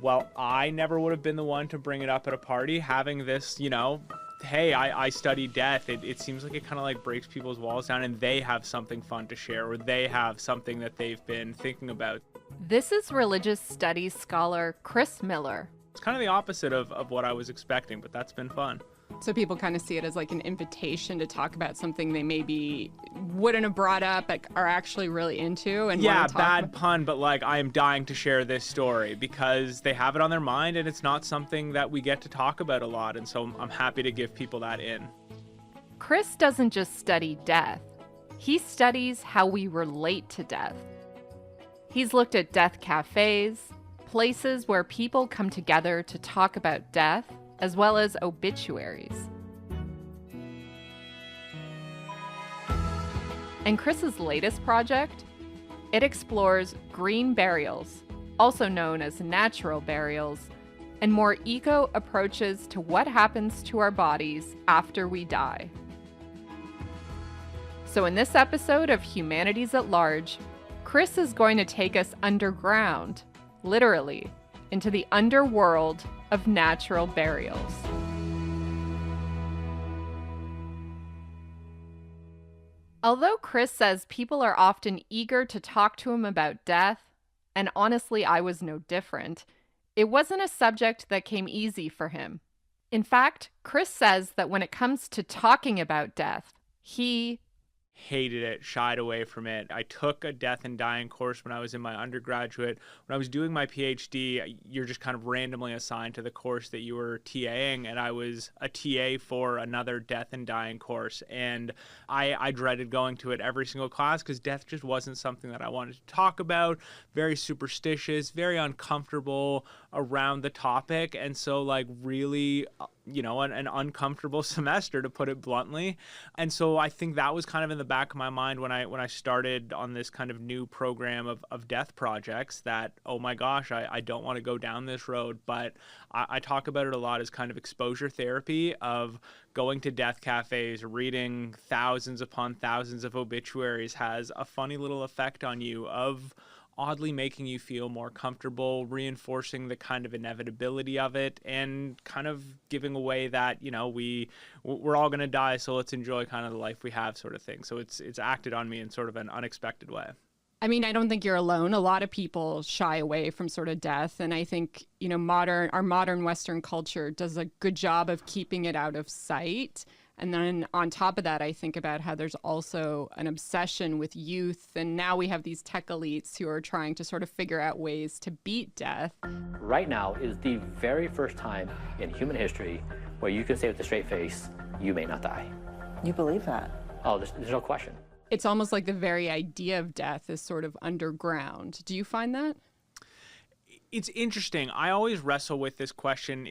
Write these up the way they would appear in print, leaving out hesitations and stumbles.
well, I never would have been the one to bring it up at a party, having this, hey, I study death. It seems like it kind of like breaks people's walls down, and they have something fun to share, or they have something that they've been thinking about. This is religious studies scholar Chris Miller. It's kind of the opposite of what I was expecting, but that's been fun. So people kind of see it as like an invitation to talk about something they maybe wouldn't have brought up but are actually really into. And yeah, bad pun, but like I am dying to share this story because they have it on their mind and it's not something that we get to talk about a lot. And so I'm happy to give people that in. Chris doesn't just study death. He studies how we relate to death. He's looked at death cafes, places where people come together to talk about death, as well as obituaries. And Chris's latest project, it explores green burials, also known as natural burials, and more eco approaches to what happens to our bodies after we die. So in this episode of Humanities at Large, Chris is going to take us underground, literally, into the underworld of natural burials. Although Chris says people are often eager to talk to him about death, and honestly I was no different, it wasn't a subject that came easy for him. In fact, Chris says that when it comes to talking about death, he hated it, shied away from it. I took a death and dying course when I was in my undergraduate. When I was doing my PhD, you're just kind of randomly assigned to the course that you were TAing, and I was a TA for another death and dying course. And I dreaded going to it every single class because death just wasn't something that I wanted to talk about. Very superstitious, very uncomfortable around the topic. And so like really, an uncomfortable semester, to put it bluntly. And so I think that was kind of in the back of my mind when I started on this kind of new program of death projects, that, oh my gosh, I don't want to go down this road. But I talk about it a lot as kind of exposure therapy of going to death cafes, reading thousands upon thousands of obituaries has a funny little effect on you of oddly making you feel more comfortable, reinforcing the kind of inevitability of it, and kind of giving away that, we're all going to die, so let's enjoy kind of the life we have, sort of thing. So it's acted on me in sort of an unexpected way. I mean, I don't think you're alone. A lot of people shy away from sort of death. And I think, our modern Western culture does a good job of keeping it out of sight. And then on top of that, I think about how there's also an obsession with youth. And now we have these tech elites who are trying to sort of figure out ways to beat death. Right now is the very first time in human history where you can say with a straight face, you may not die. You believe that? Oh, there's no question. It's almost like the very idea of death is sort of underground. Do you find that? It's interesting. I always wrestle with this question.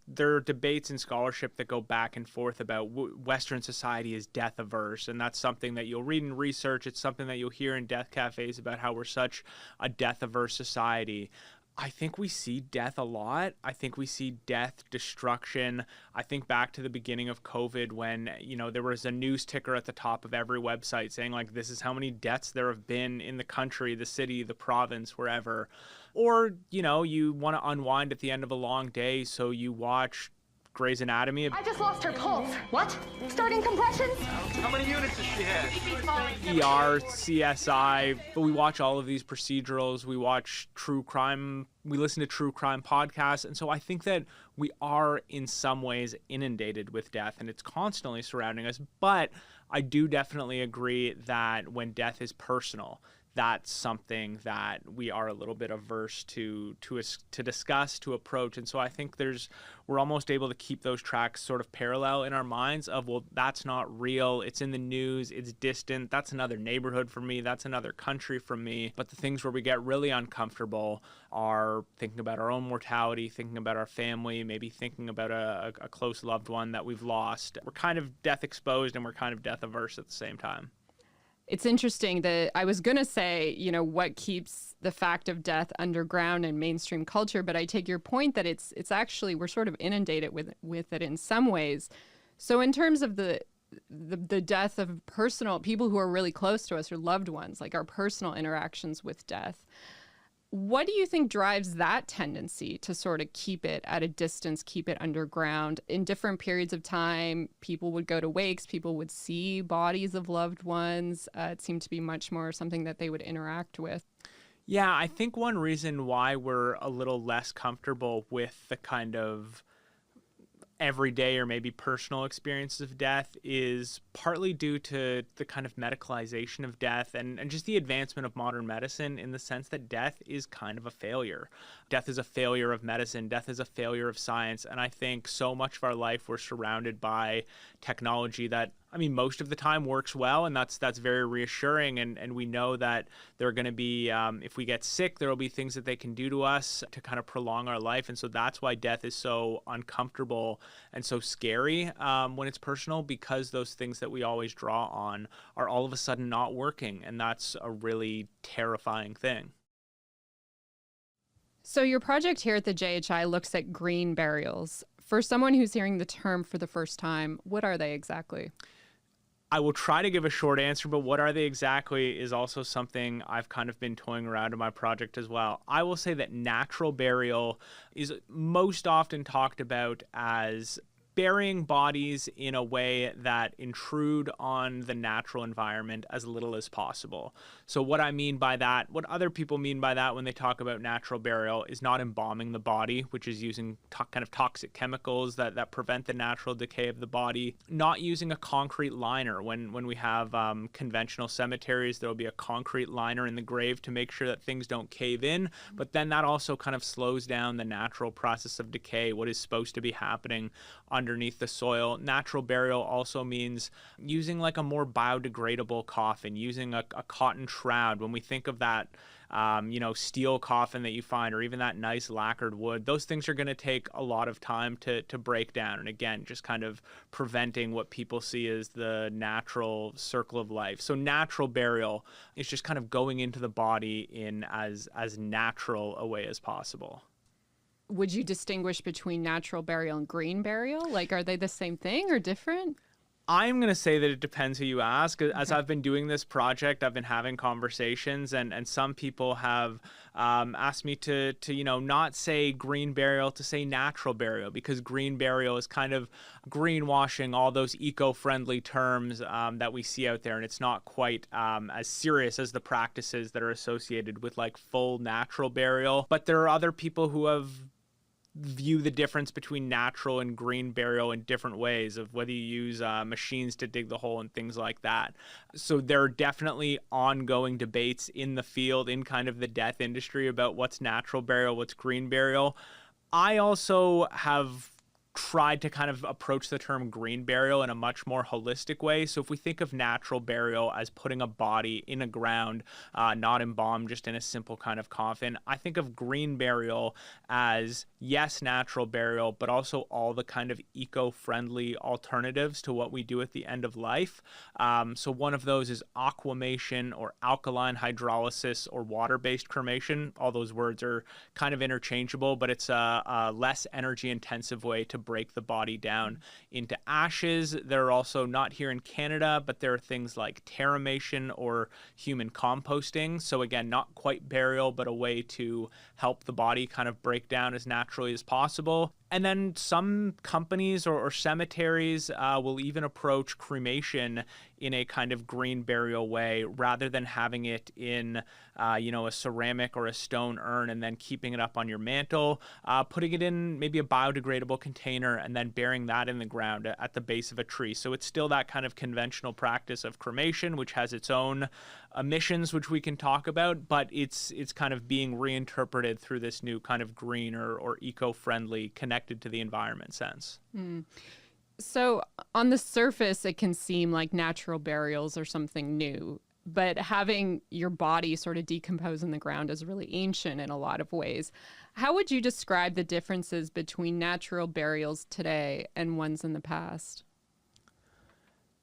There are debates in scholarship that go back and forth about Western society is death averse, and that's something that you'll read in research. It's something that you'll hear in death cafes about how we're such a death averse society. I think we see death a lot. I think we see death, destruction. I think back to the beginning of COVID when, there was a news ticker at the top of every website saying like, this is how many deaths there have been in the country, the city, the province, wherever. Or, you want to unwind at the end of a long day, so you watch Grey's Anatomy. I just lost her pulse. What? Starting compressions? How many units does she have? ER, CSI, but we watch all of these procedurals. We watch true crime. We listen to true crime podcasts. And so I think that we are in some ways inundated with death, and it's constantly surrounding us. But I do definitely agree that when death is personal, that's something that we are a little bit averse to discuss, to approach. And so I think we're almost able to keep those tracks sort of parallel in our minds of, well, that's not real. It's in the news. It's distant. That's another neighborhood for me. That's another country from me. But the things where we get really uncomfortable are thinking about our own mortality, thinking about our family, maybe thinking about a close loved one that we've lost. We're kind of death exposed and we're kind of death averse at the same time. It's interesting that I was going to say, what keeps the fact of death underground in mainstream culture, but I take your point that it's actually, we're sort of inundated with it in some ways. So in terms of the death of personal people who are really close to us or loved ones, like our personal interactions with death, What do you think drives that tendency to sort of keep it at a distance, keep it underground? In different periods of time, people would go to wakes, people would see bodies of loved ones. It seemed to be much more something that they would interact with. Yeah, I think one reason why we're a little less comfortable with the kind of everyday or maybe personal experiences of death is partly due to the kind of medicalization of death and just the advancement of modern medicine, in the sense that death is kind of a failure. Death is a failure of medicine. Death is a failure of science. And I think so much of our life we're surrounded by technology that, I mean, most of the time works well, and that's very reassuring. And we know that there are going to be, if we get sick, there will be things that they can do to us to kind of prolong our life. And so that's why death is so uncomfortable and so scary when it's personal, because those things that we always draw on are all of a sudden not working. And that's a really terrifying thing. So your project here at the JHI looks at green burials. For someone who's hearing the term for the first time, what are they exactly? I will try to give a short answer, but what are they exactly is also something I've kind of been toying around in my project as well. I will say that natural burial is most often talked about as burying bodies in a way that intrude on the natural environment as little as possible. So what I mean by that, what other people mean by that when they talk about natural burial, is not embalming the body, which is using kind of toxic chemicals that prevent the natural decay of the body, not using a concrete liner. When we have conventional cemeteries, there will be a concrete liner in the grave to make sure that things don't cave in, but then that also kind of slows down the natural process of decay, what is supposed to be happening underneath the soil. Natural burial also means using like a more biodegradable coffin, using a cotton shroud. When we think of that, steel coffin that you find, or even that nice lacquered wood, those things are going to take a lot of time to break down. And again, just kind of preventing what people see as the natural circle of life. So natural burial is just kind of going into the body in as natural a way as possible. Would you distinguish between natural burial and green burial? Like, are they the same thing or different? I'm going to say that it depends who you ask. As I've been doing this project, I've been having conversations, and some people have asked me to not say green burial, to say natural burial, because green burial is kind of greenwashing all those eco-friendly terms that we see out there, and it's not quite as serious as the practices that are associated with like full natural burial. But there are other people who have view the difference between natural and green burial in different ways, of whether you use machines to dig the hole and things like that. So there are definitely ongoing debates in the field, in kind of the death industry, about what's natural burial, what's green burial. I also have tried to kind of approach the term green burial in a much more holistic way. So if we think of natural burial as putting a body in a ground, not embalmed, just in a simple kind of coffin, I think of green burial as, yes, natural burial, but also all the kind of eco-friendly alternatives to what we do at the end of life. So one of those is aquamation, or alkaline hydrolysis, or water-based cremation. All those words are kind of interchangeable, but it's a less energy-intensive way to break the body down into ashes. There are also, not here in Canada, but there are things like terramation or human composting. So again, not quite burial, but a way to help the body kind of break down as naturally as possible. And then some companies or cemeteries will even approach cremation in a kind of green burial way, rather than having it in, a ceramic or a stone urn and then keeping it up on your mantle, putting it in maybe a biodegradable container and then burying that in the ground at the base of a tree. So it's still that kind of conventional practice of cremation, which has its own emissions, which we can talk about, but it's kind of being reinterpreted through this new kind of green or eco-friendly, connected to the environment sense. So on the surface, it can seem like natural burials are something new, but having your body sort of decompose in the ground is really ancient in a lot of ways. How would you describe the differences between natural burials today and ones in the past?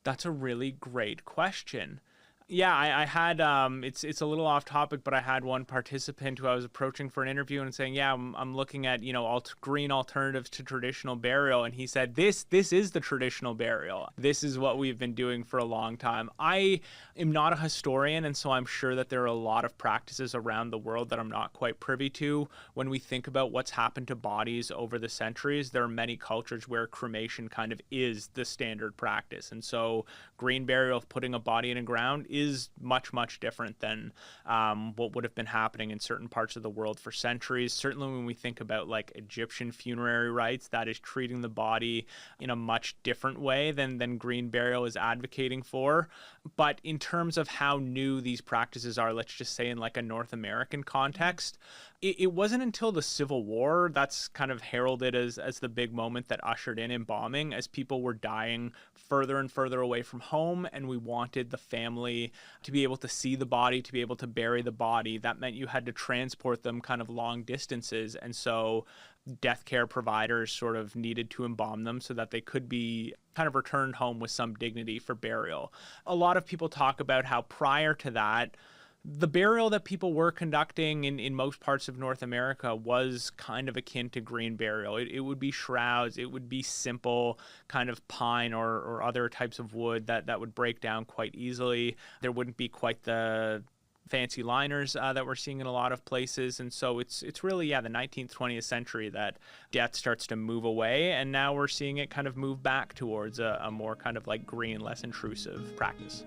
That's a really great question. Yeah, I had it's a little off topic, but I had one participant who I was approaching for an interview and saying, "Yeah, I'm looking at, green alternatives to traditional burial," and he said, "This is the traditional burial. This is what we've been doing for a long time." I am not a historian, and so I'm sure that there are a lot of practices around the world that I'm not quite privy to. When we think about what's happened to bodies over the centuries, there are many cultures where cremation kind of is the standard practice, and so green burial, putting a body in the ground, is much, much different than what would have been happening in certain parts of the world for centuries. Certainly when we think about like Egyptian funerary rites, that is treating the body in a much different way than green burial is advocating for. But in terms of how new these practices are, let's just say in like a North American context, it wasn't until the Civil War that's kind of heralded as the big moment that ushered in embalming, as people were dying further and further away from home, and we wanted the family to be able to see the body, to be able to bury the body. That meant you had to transport them kind of long distances, and so death care providers sort of needed to embalm them so that they could be kind of returned home with some dignity for burial. A lot of people talk about how prior to that, the burial that people were conducting in most parts of North America was kind of akin to green burial. It would be shrouds. It would be simple kind of pine or other types of wood that would break down quite easily. There wouldn't be quite the fancy liners that we're seeing in a lot of places. And so it's really, the 19th, 20th century that death starts to move away. And now we're seeing it kind of move back towards a more kind of like green, less intrusive practice.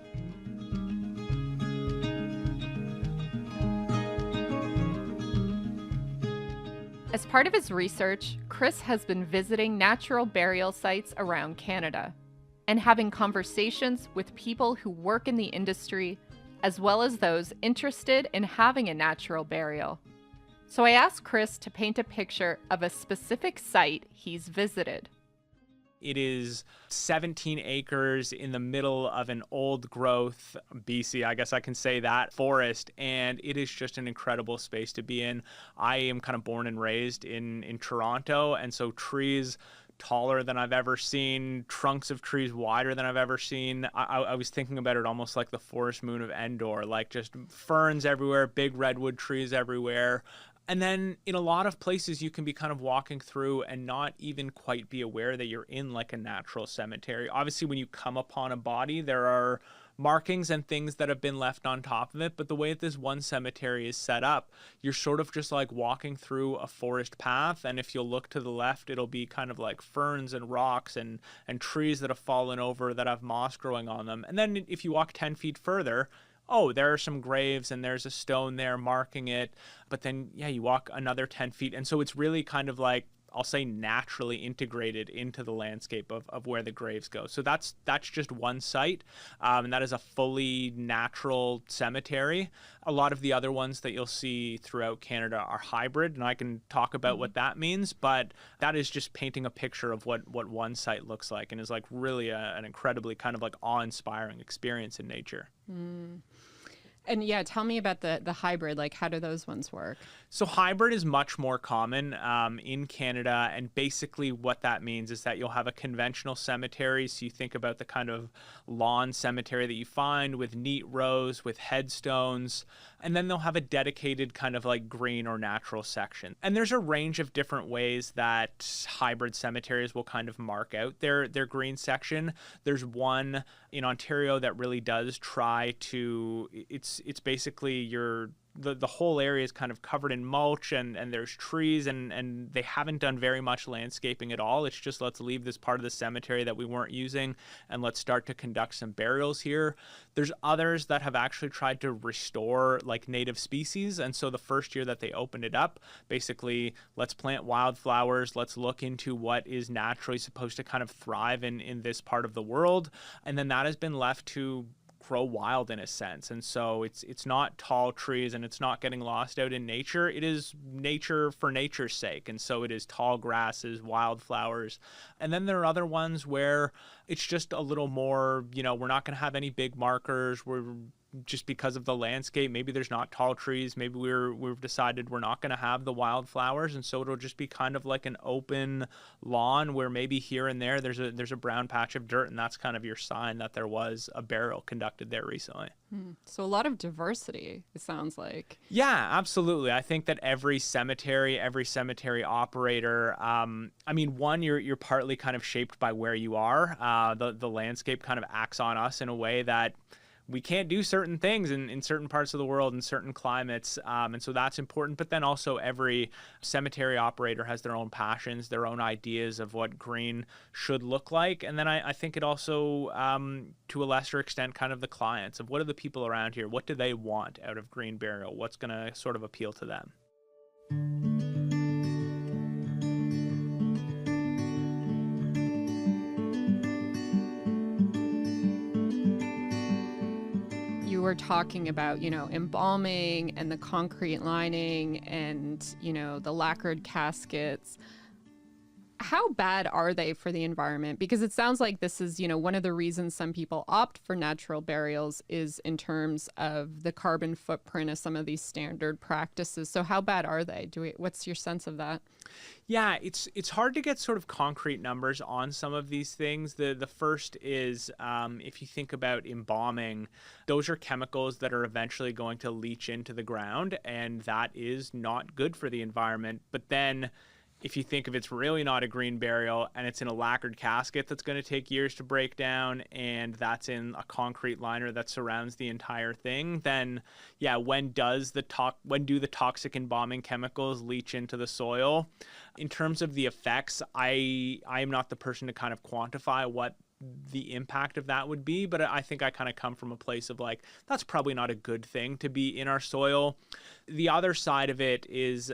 As part of his research, Chris has been visiting natural burial sites around Canada and having conversations with people who work in the industry, as well as those interested in having a natural burial. So I asked Chris to paint a picture of a specific site he's visited. It is 17 acres in the middle of an old growth BC, I guess I can say that, forest, and it is just an incredible space to be in. I am kind of born and raised in Toronto, and so trees taller than I've ever seen, trunks of trees wider than I've ever seen. I was thinking about it almost like the forest moon of Endor, like just ferns everywhere, big redwood trees everywhere. And then in a lot of places, you can be kind of walking through and not even quite be aware that you're in like a natural cemetery. Obviously, when you come upon a body, there are markings and things that have been left on top of it. But the way that this one cemetery is set up, you're sort of just like walking through a forest path. And if you'll look to the left, it'll be kind of like ferns and rocks and trees that have fallen over that have moss growing on them. And then if you walk 10 feet further, oh, there are some graves and there's a stone there marking it. But then, you walk another 10 feet. And so it's really kind of like, I'll say, naturally integrated into the landscape of where the graves go. So that's just one site, and that is a fully natural cemetery. A lot of the other ones that you'll see throughout Canada are hybrid, and I can talk about what that means, but that is just painting a picture of what one site looks like, and is like really an incredibly kind of like awe-inspiring experience in nature. And tell me about the hybrid. Like, how do those ones work? So hybrid is much more common in Canada, and basically what that means is that you'll have a conventional cemetery. So you think about the kind of lawn cemetery that you find with neat rows, with headstones, and then they'll have a dedicated kind of like green or natural section. And there's a range of different ways that hybrid cemeteries will kind of mark out their green section. There's one in Ontario that really does try to, it's basically the whole area is kind of covered in mulch and there's trees and they haven't done very much landscaping at all. It's just, let's leave this part of the cemetery that we weren't using and let's start to conduct some burials here. There's others that have actually tried to restore like native species. And so the first year that they opened it up, basically, let's plant wildflowers. Let's look into what is naturally supposed to kind of thrive in this part of the world. And then that has been left to grow wild in a sense. And so it's not tall trees and it's not getting lost out in nature. It is nature for nature's sake. And so it is tall grasses, wildflowers. And then there are other ones where it's just a little more, we're not going to have any big markers. We're just because of the landscape. Maybe there's not tall trees. Maybe we've decided we're not going to have the wildflowers, and so it'll just be kind of like an open lawn where maybe here and there there's a brown patch of dirt, and that's kind of your sign that there was a burial conducted there recently. So a lot of diversity, it sounds like. Yeah, absolutely. I think that every cemetery operator, I mean, one, you're partly kind of shaped by where you are. The landscape kind of acts on us in a way that we can't do certain things in certain parts of the world, in certain climates. And so that's important. But then also every cemetery operator has their own passions, their own ideas of what green should look like. And then I think it also, to a lesser extent, kind of the clients of what are the people around here? What do they want out of green burial? What's going to sort of appeal to them? You were talking about, embalming and the concrete lining and, the lacquered caskets. How bad are they for the environment? Because it sounds like this is, one of the reasons some people opt for natural burials is in terms of the carbon footprint of some of these standard practices. So how bad are they? What's your sense of that? Yeah, it's hard to get sort of concrete numbers on some of these things. The first is if you think about embalming, those are chemicals that are eventually going to leach into the ground, and that is not good for the environment. But then if you think of it's really not a green burial and it's in a lacquered casket that's going to take years to break down, and that's in a concrete liner that surrounds the entire thing, then yeah, when do the toxic embalming chemicals leach into the soil? In terms of the effects, I am not the person to kind of quantify what the impact of that would be, but I think I kind of come from a place of like, that's probably not a good thing to be in our soil. The other side of it is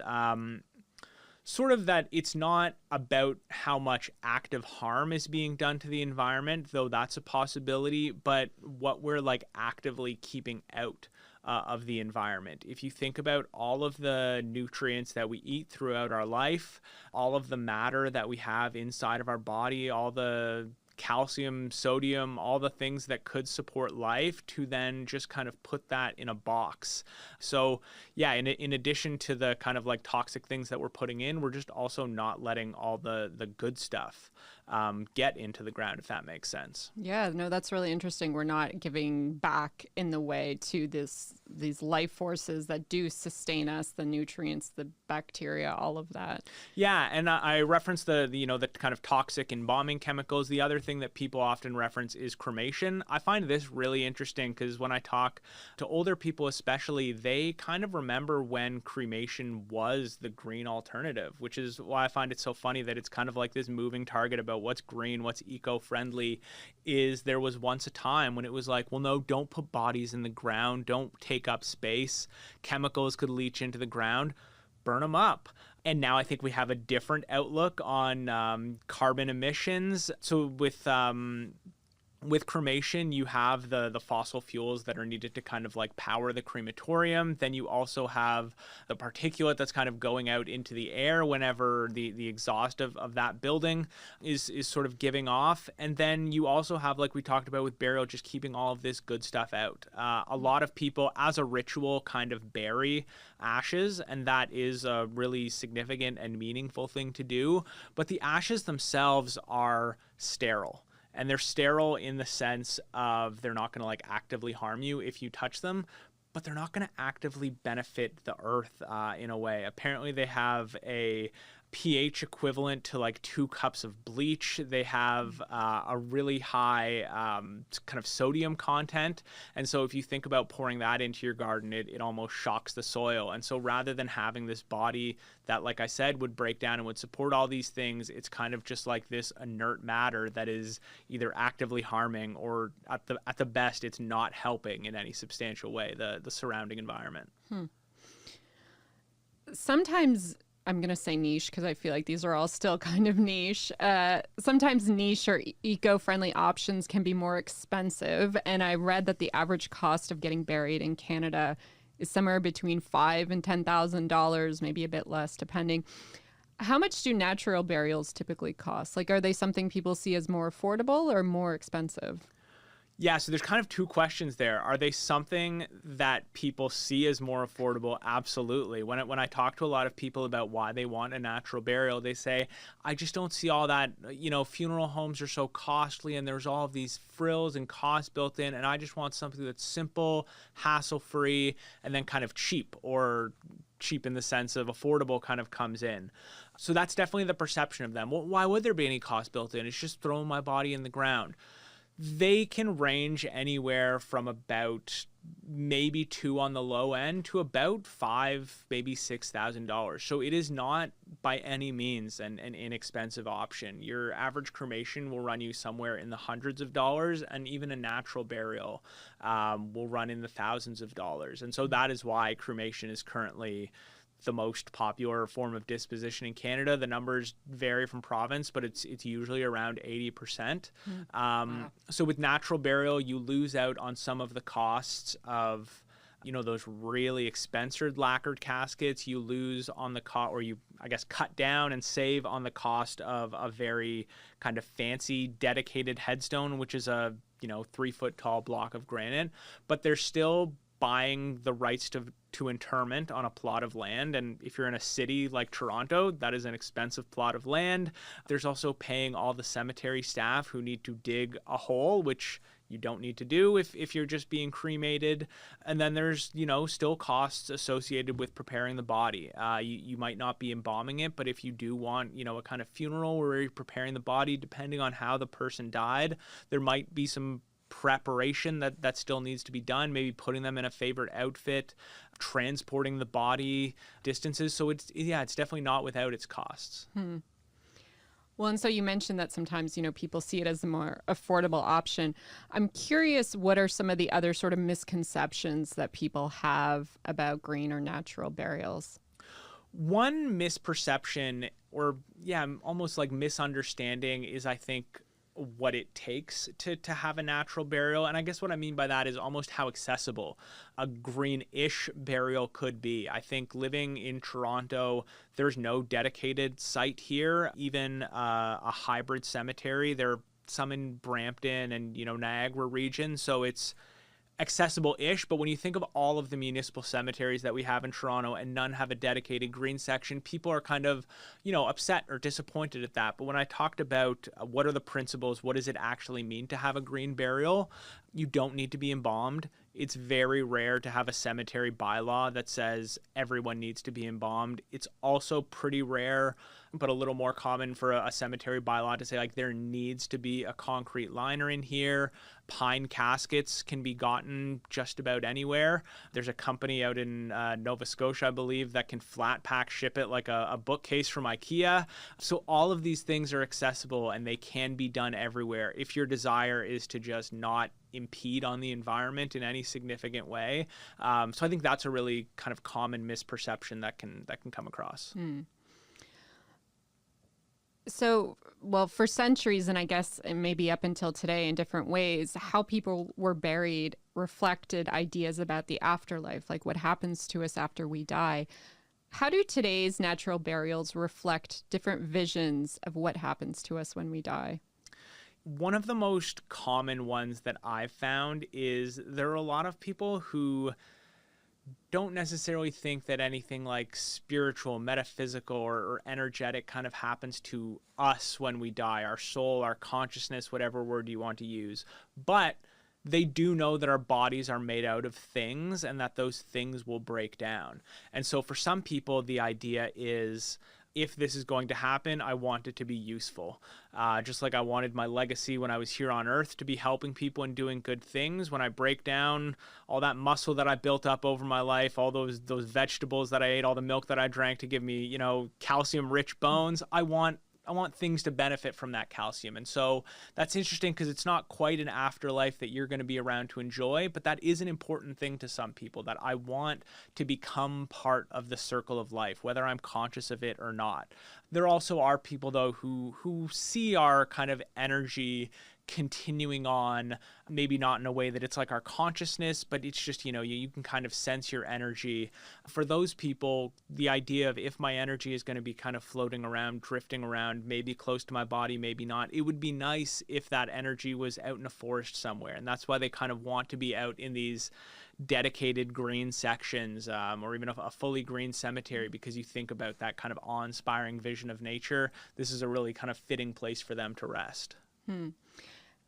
sort of that it's not about how much active harm is being done to the environment, though that's a possibility, but what we're like actively keeping out of the environment. If you think about all of the nutrients that we eat throughout our life, all of the matter that we have inside of our body, all the calcium, sodium, all the things that could support life, to then just kind of put that in a box. So yeah, in addition to the kind of like toxic things that we're putting in, we're just also not letting all the good stuff get into the ground, if that makes sense. Yeah, no, that's really interesting. We're not giving back in the way to these life forces that do sustain us, the nutrients, the bacteria, all of that. Yeah, and I referenced the kind of toxic embalming chemicals. The other thing that people often reference is cremation. I find this really interesting because when I talk to older people especially, they kind of remember when cremation was the green alternative, which is why I find it so funny that it's kind of like this moving target about what's green, what's eco-friendly. Is there was once a time when it was like, well, no, don't put bodies in the ground, don't take up space, chemicals could leach into the ground, burn them up. And now I think we have a different outlook on carbon emissions. So with cremation, you have the fossil fuels that are needed to kind of like power the crematorium. Then you also have the particulate that's kind of going out into the air whenever the exhaust of that building is sort of giving off. And then you also have, like we talked about with burial, just keeping all of this good stuff out. A lot of people, as a ritual, kind of bury ashes, and that is a really significant and meaningful thing to do. But the ashes themselves are sterile. And they're sterile in the sense of they're not going to like actively harm you if you touch them, but they're not going to actively benefit the earth in a way. Apparently they have a pH equivalent to like 2 cups of bleach. They have a really high kind of sodium content. And so if you think about pouring that into your garden, it almost shocks the soil. And so rather than having this body that, like I said, would break down and would support all these things, it's kind of just like this inert matter that is either actively harming or at the best, it's not helping in any substantial way the surrounding environment. Sometimes, I'm going to say niche because I feel like these are all still kind of niche. Sometimes niche or eco-friendly options can be more expensive. And I read that the average cost of getting buried in Canada is somewhere between $5,000 and $10,000, maybe a bit less, depending. How much do natural burials typically cost? Like, are they something people see as more affordable or more expensive? Yeah, so there's kind of two questions there. Are they something that people see as more affordable? Absolutely. When I talk to a lot of people about why they want a natural burial, they say, I just don't see all that, funeral homes are so costly and there's all of these frills and costs built in, and I just want something that's simple, hassle-free, and then kind of cheap, or cheap in the sense of affordable kind of comes in. So that's definitely the perception of them. Well, why would there be any cost built in? It's just throwing my body in the ground. They can range anywhere from about maybe two on the low end to about five, maybe $6,000. So it is not by any means an inexpensive option. Your average cremation will run you somewhere in the hundreds of dollars, and even a natural burial will run in the thousands of dollars. And so that is why cremation is currently the most popular form of disposition in Canada. The numbers vary from province, but it's usually around 80%. Wow. So with natural burial, you lose out on some of the costs of those really expensive lacquered caskets. You lose on the cost, or you, I guess, cut down and save on the cost of a very kind of fancy dedicated headstone, which is a 3-foot tall block of granite, but they're still buying the rights to interment on a plot of land. And if you're in a city like Toronto, that is an expensive plot of land. There's also paying all the cemetery staff who need to dig a hole, which you don't need to do if you're just being cremated. And then there's, still costs associated with preparing the body. You might not be embalming it, but if you do want, a kind of funeral where you're preparing the body, depending on how the person died, there might be some preparation that still needs to be done, maybe putting them in a favorite outfit, transporting the body distances. So it's definitely not without its costs. Well, and so you mentioned that sometimes, people see it as a more affordable option. I'm curious, what are some of the other sort of misconceptions that people have about green or natural burials? One misperception, or almost like misunderstanding, is, I think, what it takes to have a natural burial. And I guess what I mean by that is almost how accessible a greenish burial could be. I think living in Toronto, there's no dedicated site here, even a hybrid cemetery. There are some in Brampton and, Niagara region. So it's accessible-ish, but when you think of all of the municipal cemeteries that we have in Toronto and none have a dedicated green section, people are kind of, upset or disappointed at that. But when I talked about what are the principles, what does it actually mean to have a green burial, you don't need to be embalmed. It's very rare to have a cemetery bylaw that says everyone needs to be embalmed. It's also pretty rare, but a little more common for a cemetery bylaw to say, like, there needs to be a concrete liner in here. Pine caskets can be gotten just about anywhere. There's a company out in Nova Scotia, I believe, that can flat pack ship it like a bookcase from IKEA. So all of these things are accessible and they can be done everywhere if your desire is to just not impede on the environment in any significant way. So I think that's a really kind of common misperception that can come across. So, well, for centuries, and I guess maybe up until today in different ways, how people were buried reflected ideas about the afterlife, like what happens to us after we die. How do today's natural burials reflect different visions of what happens to us when we die? One of the most common ones that I've found is there are a lot of people who don't necessarily think that anything like spiritual, metaphysical, or energetic kind of happens to us when we die, our soul, our consciousness, whatever word you want to use. But they do know that our bodies are made out of things and that those things will break down. And so for some people, the idea is, if this is going to happen, I want it to be useful. Just like I wanted my legacy when I was here on Earth to be helping people and doing good things. When I break down, all that muscle that I built up over my life, all those vegetables that I ate, all the milk that I drank to give me, calcium-rich bones, I want things to benefit from that calcium. And so that's interesting because it's not quite an afterlife that you're going to be around to enjoy, but that is an important thing to some people, that I want to become part of the circle of life, whether I'm conscious of it or not. There also are people, though, who see our kind of energy continuing on, maybe not in a way that it's like our consciousness, but it's just, you can kind of sense your energy. For those people, the idea of if my energy is going to be kind of floating around, drifting around, maybe close to my body, maybe not, it would be nice if that energy was out in a forest somewhere. And that's why they kind of want to be out in these dedicated green sections, or even a fully green cemetery, because you think about that kind of awe-inspiring vision of nature. This is a really kind of fitting place for them to rest.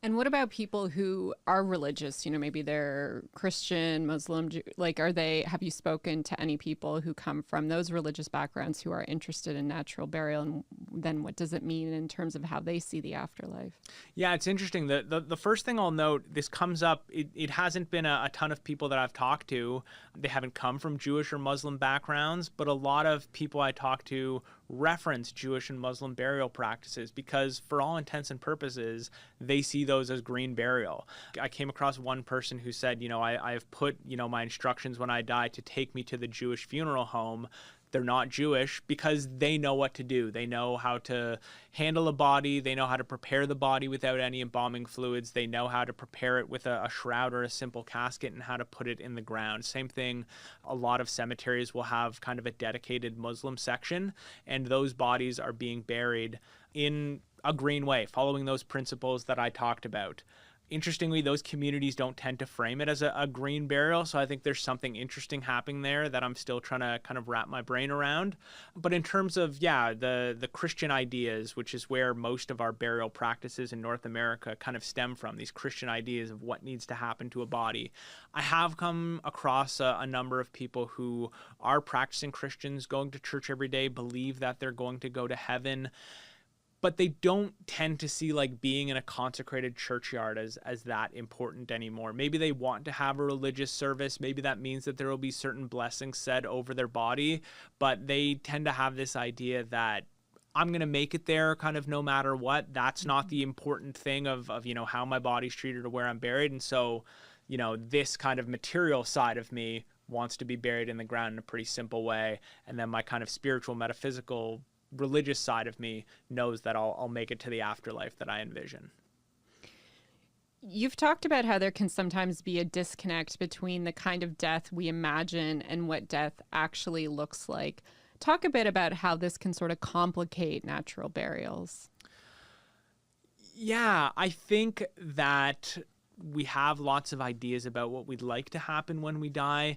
And what about people who are religious? Maybe they're Christian, Muslim, have you spoken to any people who come from those religious backgrounds who are interested in natural burial? And then what does it mean in terms of how they see the afterlife? Yeah, it's interesting. The first thing I'll note, this comes up, it hasn't been a ton of people that I've talked to. They haven't come from Jewish or Muslim backgrounds, but a lot of people I talk to reference Jewish and Muslim burial practices because for all intents and purposes, they see those as green burial. I came across one person who said, I've put, my instructions when I die to take me to the Jewish funeral home. They're not Jewish because they know what to do. They know how to handle a body. They know how to prepare the body without any embalming fluids. They know how to prepare it with a shroud or a simple casket and how to put it in the ground. Same thing, a lot of cemeteries will have kind of a dedicated Muslim section, and those bodies are being buried in a green way, following those principles that I talked about. Interestingly, those communities don't tend to frame it as a green burial, so I think there's something interesting happening there that I'm still trying to kind of wrap my brain around. But in terms of, the Christian ideas, which is where most of our burial practices in North America kind of stem from, these Christian ideas of what needs to happen to a body, I have come across a number of people who are practicing Christians, going to church every day, believe that they're going to go to heaven, but they don't tend to see like being in a consecrated churchyard as that important anymore. Maybe they want to have a religious service. Maybe that means that there will be certain blessings said over their body, but they tend to have this idea that I'm going to make it there kind of no matter what. That's not the important thing of how my body's treated or where I'm buried. And so, this kind of material side of me wants to be buried in the ground in a pretty simple way. And then my kind of spiritual, metaphysical, religious side of me knows that I'll make it to the afterlife that I envision. You've talked about how there can sometimes be a disconnect between the kind of death we imagine and what death actually looks like. Talk a bit about how this can sort of complicate natural burials. Yeah, I think that we have lots of ideas about what we'd like to happen when we die,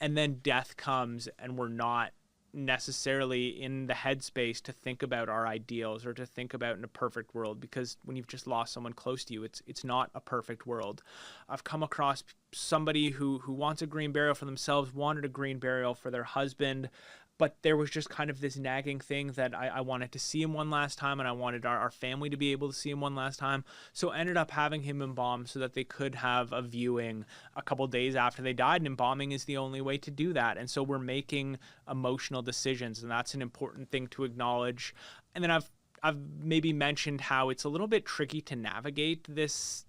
and then death comes and we're not necessarily in the headspace to think about our ideals or to think about in a perfect world, because when you've just lost someone close to you, it's not a perfect world. I've come across somebody who wants a green burial for themselves, wanted a green burial for their husband, but there was just kind of this nagging thing that I wanted to see him one last time, and I wanted our family to be able to see him one last time. So ended up having him embalmed so that they could have a viewing a couple days after they died, and embalming is the only way to do that. And so we're making emotional decisions, and that's an important thing to acknowledge. And then I've maybe mentioned how it's a little bit tricky to navigate this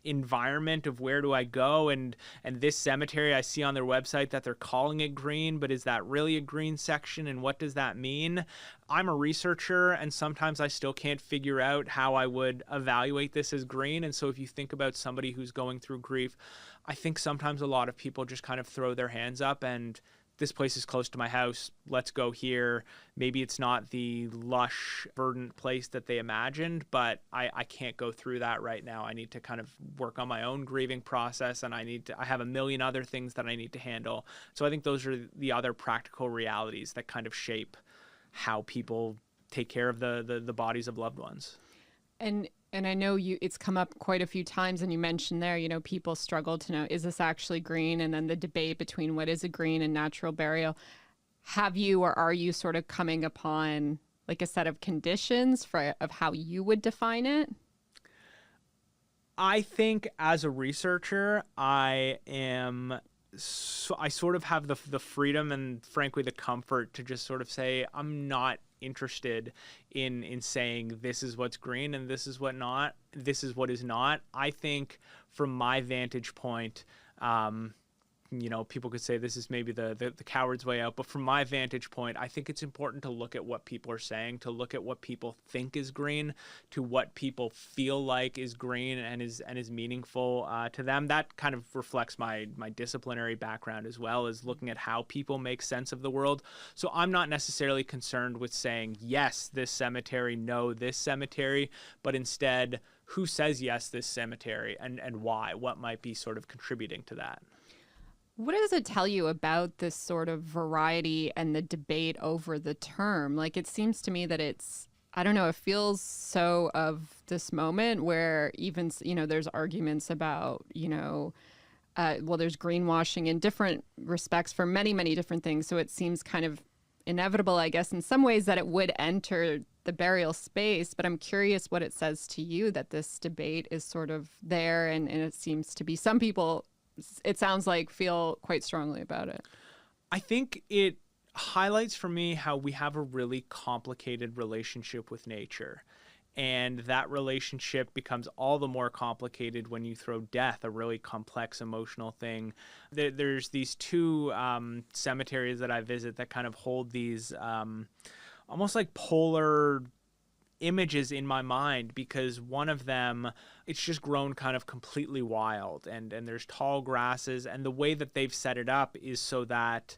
environment of where do I go, and this cemetery, I see on their website that they're calling it green, but is that really a green section, and what does that mean? I'm a researcher, and sometimes I still can't figure out how I would evaluate this as green. And so if you think about somebody who's going through grief, I think sometimes a lot of people just kind of throw their hands up and this place is close to my house, let's go here. Maybe it's not the lush, verdant place that they imagined, but I can't go through that right now. I need to kind of work on my own grieving process, and I have a million other things that I need to handle. So I think those are the other practical realities that kind of shape how people take care of the bodies of loved ones. And I know it's come up quite a few times, and you mentioned there, people struggle to know, is this actually green? And then the debate between what is a green and natural burial. Have you, or are you sort of coming upon like a set of conditions of how you would define it? I think as a researcher, I sort of have the freedom and frankly the comfort to just sort of say I'm not interested in saying this is what's green and this is what is not. I think from my vantage point, people could say this is maybe the coward's way out, but from my vantage point, I think it's important to look at what people are saying, to look at what people think is green, to what people feel like is green and is meaningful to them. That kind of reflects my disciplinary background as well, as looking at how people make sense of the world. So I'm not necessarily concerned with saying yes, this cemetery, no, this cemetery, but instead, who says yes, this cemetery, and why? What might be sort of contributing to that? What does it tell you about this sort of variety and the debate over the term? Like, it seems to me that it's, I don't know, it feels so of this moment where even, there's arguments about, there's greenwashing in different respects for many, many different things. So it seems kind of inevitable, I guess, in some ways that it would enter the burial space. But I'm curious what it says to you that this debate is sort of there. And it seems to be some people, it sounds like, feel quite strongly about it. I think it highlights for me how we have a really complicated relationship with nature. And that relationship becomes all the more complicated when you throw death, a really complex emotional thing. There's these two cemeteries that I visit that kind of hold these almost like polar images in my mind, because one of them, it's just grown kind of completely wild, and there's tall grasses, and the way that they've set it up is so that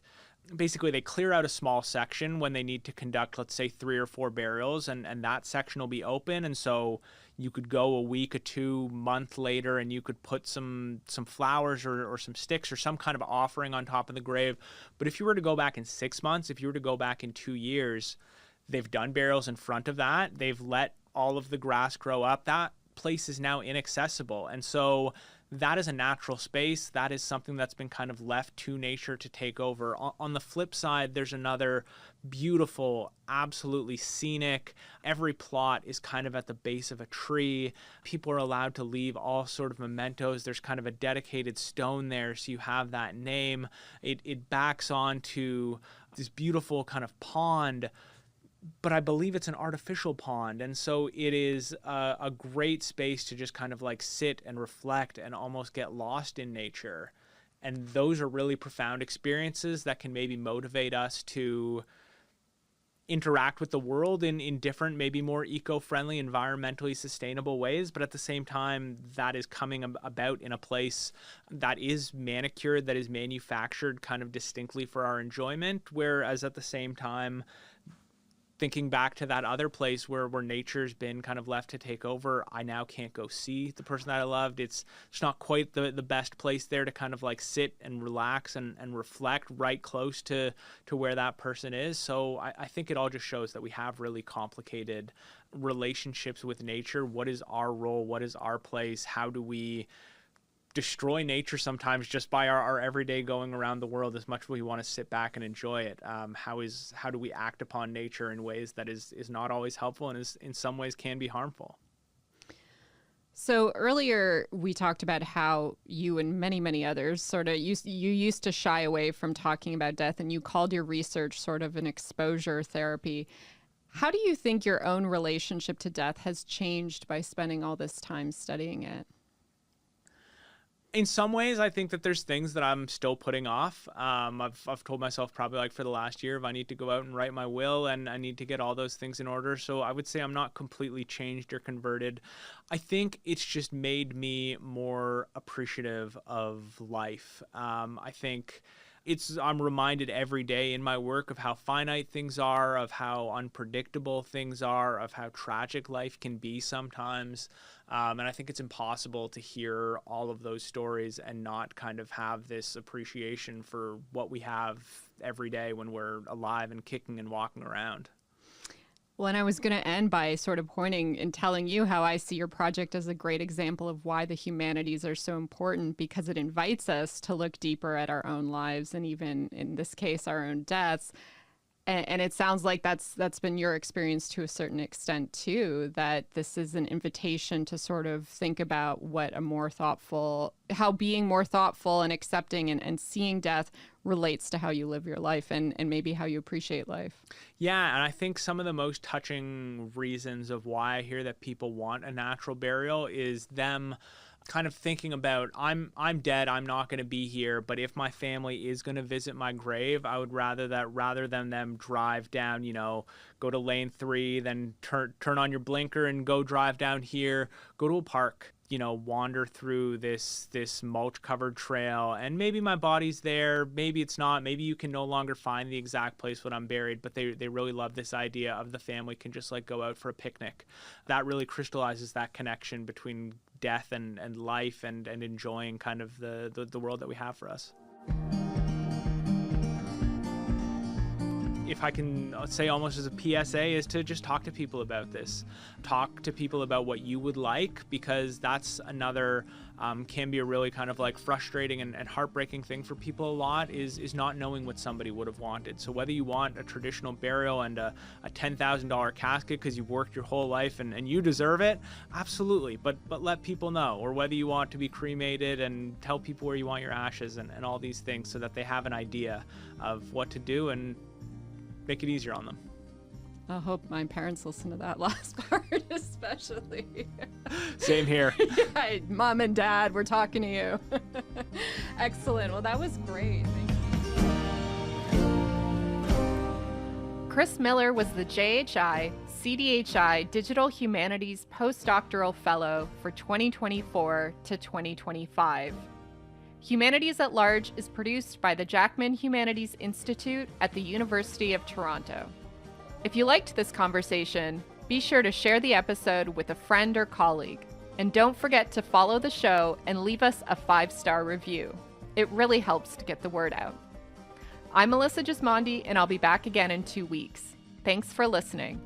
basically they clear out a small section when they need to conduct, let's say, 3 or 4 burials, and that section will be open, and so you could go a week or 2 month later and you could put some flowers or some sticks or some kind of offering on top of the grave. But if you were to go back in 6 months, if you were to go back in 2 years, they've done burials in front of that. They've let all of the grass grow up. That place is now inaccessible. And so that is a natural space. That is something that's been kind of left to nature to take over. On the flip side, there's another beautiful, absolutely scenic. Every plot is kind of at the base of a tree. People are allowed to leave all sort of mementos. There's kind of a dedicated stone there, so you have that name. It backs onto this beautiful kind of pond, but I believe it's an artificial pond. And so it is a great space to just kind of like sit and reflect and almost get lost in nature. And those are really profound experiences that can maybe motivate us to interact with the world in different, maybe more eco-friendly, environmentally sustainable ways. But at the same time, that is coming about in a place that is manicured, that is manufactured kind of distinctly for our enjoyment. Whereas at the same time, thinking back to that other place where nature's been kind of left to take over, I now can't go see the person that I loved. It's not quite the best place there to kind of like sit and relax and reflect right close to where that person is. So I think it all just shows that we have really complicated relationships with nature. What is our role? What is our place? How do we destroy nature sometimes just by our everyday going around the world as much as we want to sit back and enjoy it? How do we act upon nature in ways that is not always helpful and is in some ways can be harmful? So earlier we talked about how you and many, many others sort of you used to shy away from talking about death, and you called your research sort of an exposure therapy. How do you think your own relationship to death has changed by spending all this time studying it? In some ways, I think that there's things that I'm still putting off. I've told myself probably like for the last year, if I need to go out and write my will and I need to get all those things in order. So I would say I'm not completely changed or converted. I think it's just made me more appreciative of life. I think I'm reminded every day in my work of how finite things are, of how unpredictable things are, of how tragic life can be sometimes. And I think it's impossible to hear all of those stories and not kind of have this appreciation for what we have every day when we're alive and kicking and walking around. Well, and I was going to end by sort of pointing and telling you how I see your project as a great example of why the humanities are so important, because it invites us to look deeper at our own lives and even, in this case, our own deaths. And it sounds like that's been your experience to a certain extent, too, that this is an invitation to sort of think about how being more thoughtful and accepting and seeing death relates to how you live your life and maybe how you appreciate life. Yeah, and I think some of the most touching reasons of why I hear that people want a natural burial is them kind of thinking about I'm dead, I'm not going to be here, but if my family is going to visit my grave, I would rather than them drive down, go to lane 3, then turn on your blinker and go drive down here, go to a park, wander through this mulch covered trail, and maybe my body's there, maybe it's not, maybe you can no longer find the exact place when I'm buried, but they really love this idea of the family can just like go out for a picnic. That really crystallizes that connection between death and life and enjoying kind of the world that we have for us. If I can say almost as a PSA, is to just talk to people about this. Talk to people about what you would like, because that's another can be a really kind of like frustrating and heartbreaking thing for people a lot is not knowing what somebody would have wanted. So whether you want a traditional burial and a $10,000 casket because you've worked your whole life and you deserve it, absolutely, but let people know. Or whether you want to be cremated and tell people where you want your ashes and all these things so that they have an idea of what to do and make it easier on them. I hope my parents listen to that last part, especially. Same here. Yeah, Mom and Dad, we're talking to you. Excellent. Well, that was great. Thank you. Chris Miller was the JHI CDHI Digital Humanities Postdoctoral Fellow for 2024 to 2025. Humanities at Large is produced by the Jackman Humanities Institute at the University of Toronto. If you liked this conversation, be sure to share the episode with a friend or colleague. And don't forget to follow the show and leave us a 5-star review. It really helps to get the word out. I'm Melissa Gismondi, and I'll be back again in 2 weeks. Thanks for listening.